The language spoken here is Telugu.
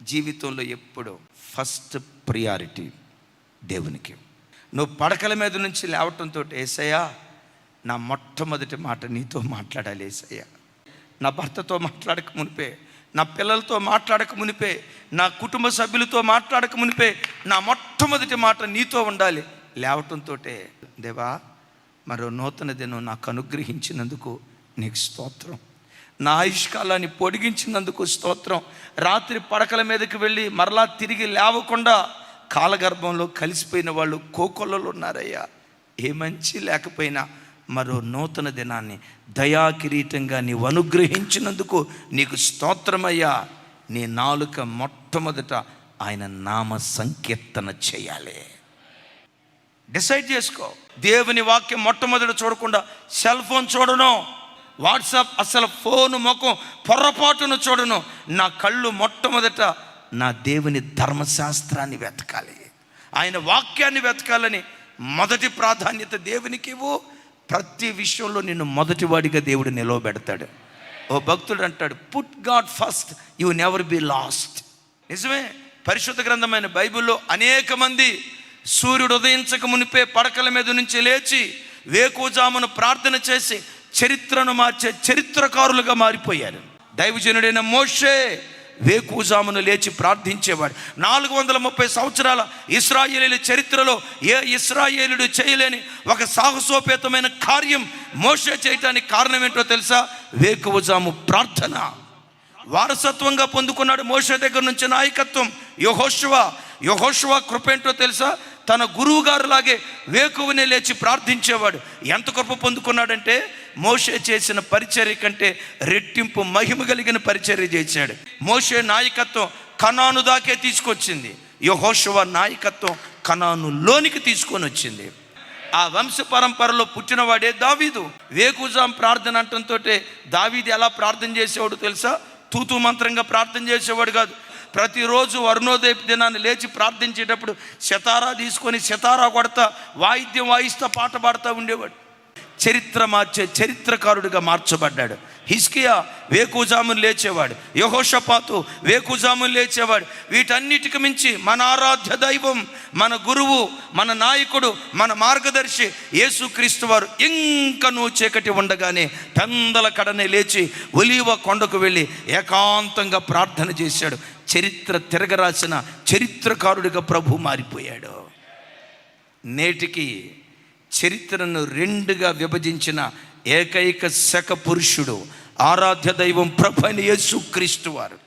జీవితంలో ఎప్పుడు ఫస్ట్ ప్రియారిటీ దేవునికి. నువ్వు పడకల మీద నుంచి లేవటంతో, యేసయ్యా నా మొట్టమొదటి మాట నీతో మాట్లాడాలి యేసయ్యా. నా భర్తతో మాట్లాడక మునిపే, నా పిల్లలతో మాట్లాడక మునిపే, నా కుటుంబ సభ్యులతో మాట్లాడక మునిపే నా మొట్టమొదటి మాట నీతో ఉండాలి. లేవటంతో, దేవా మరో నూతన దినం నాకు అనుగ్రహించినందుకు నీకు స్తోత్రం, నా ఆయుష్కాలాన్ని పొడిగించినందుకు స్తోత్రం. రాత్రి పడకల మీదకి వెళ్ళి మరలా తిరిగి లేవకుండా కాలగర్భంలో కలిసిపోయిన వాళ్ళు కోకొల్లలు ఉన్నారయ్యా. ఏ మంచి లేకపోయినా మరో నూతన దినాన్ని దయాకిరీటంగా నీవు అనుగ్రహించినందుకు నీకు స్తోత్రమయ్యా. నీ నాలుక మొట్టమొదట ఆయన నామ సంకీర్తన చేయాలి. డిసైడ్ చేసుకో. దేవుని వాక్యం మొట్టమొదట చూడకుండా సెల్ ఫోన్ చూడను, వాట్సాప్ అసలు ఫోను ముఖం పొరపాటును చూడను. నా కళ్ళు మొట్టమొదట నా దేవుని ధర్మశాస్త్రాన్ని వెతకాలి, ఆయన వాక్యాన్ని వెతకాలని మొదటి ప్రాధాన్యత దేవునికి ఇవ్వు. ప్రతి విషయంలో నిన్ను మొదటివాడిగా దేవుడు నిలవబెడతాడు. ఓ భక్తుడు అంటాడు, put God first, you never be last. నిజమే. పరిశుద్ధ గ్రంథమైన బైబిల్లో అనేక మంది సూర్యుడు ఉదయించక మునిపే పడకల మీద నుంచి లేచి వేకువజామున ప్రార్థన చేసి చరిత్రను మార్చే చరిత్రకారులుగా మారిపోయారు. దైవజనుడైన మోషే వేకువజామున లేచి ప్రార్థించేవాడు. 430 సంవత్సరాల ఇశ్రాయేలీల చరిత్రలో ఏ ఇశ్రాయేలుడు చేయలేని ఒక సాహసోపేతమైన కార్యం మోషే చేయటానికి కారణం ఏంటో తెలుసా? వేకువజాము ప్రార్థన. వారసత్వంగా పొందుకున్నాడు మోషే దగ్గర నుంచి నాయకత్వం. యెహోషువ కృప ఏంటో తెలుసా? తన గురువు గారు లాగే వేకువనే లేచి ప్రార్థించేవాడు. ఎంత కృప పొందుకున్నాడంటే మోషే చేసిన పరిచర్య కంటే రెట్టింపు మహిమ కలిగిన పరిచర్య చేశాడు. మోషే నాయకత్వం కనాను దాకే తీసుకొచ్చింది, యెహోషువ నాయకత్వం కనానులోనికి తీసుకొని వచ్చింది. ఆ వంశ పరంపరలో పుట్టినవాడే దావీదు. వేకువజాము ప్రార్థన అంటంతో దావీదు ఎలా ప్రార్థన చేసేవాడు తెలుసా? తూతూ మంత్రంగా ప్రార్థన చేసేవాడు కాదు. ప్రతిరోజు అరుణోదయ దినాన్ని లేచి ప్రార్థించేటప్పుడు సితారా తీసుకొని సితారా కొడతా, వాయిద్యం వాయిస్తా, పాట పాడుతూ ఉండేవాడు. చరిత్ర మార్చే చరిత్రకారుడిగా మార్చబడ్డాడు. హిజ్కియా వేకువజామున లేచేవాడు, యెహోషాపాతు వేకువజామున లేచేవాడు. వీటన్నిటికి మించి మన ఆరాధ్య దైవం, మన గురువు, మన నాయకుడు, మన మార్గదర్శి యేసుక్రీస్తు వారు ఇంకనూ చీకటి ఉండగానే పెందల కడనే లేచి ఒలీవ కొండకు వెళ్ళి ఏకాంతంగా ప్రార్థన చేశాడు. చరిత్ర తిరగరాసిన చరిత్రకారుడిగా ప్రభు మారిపోయాడు. నేటికి చరిత్రను రెండుగా విభజించిన ఏకైక శక పురుషుడు ఆరాధ్య దైవం ప్రభు అయిన యేసుక్రీస్తు వారు.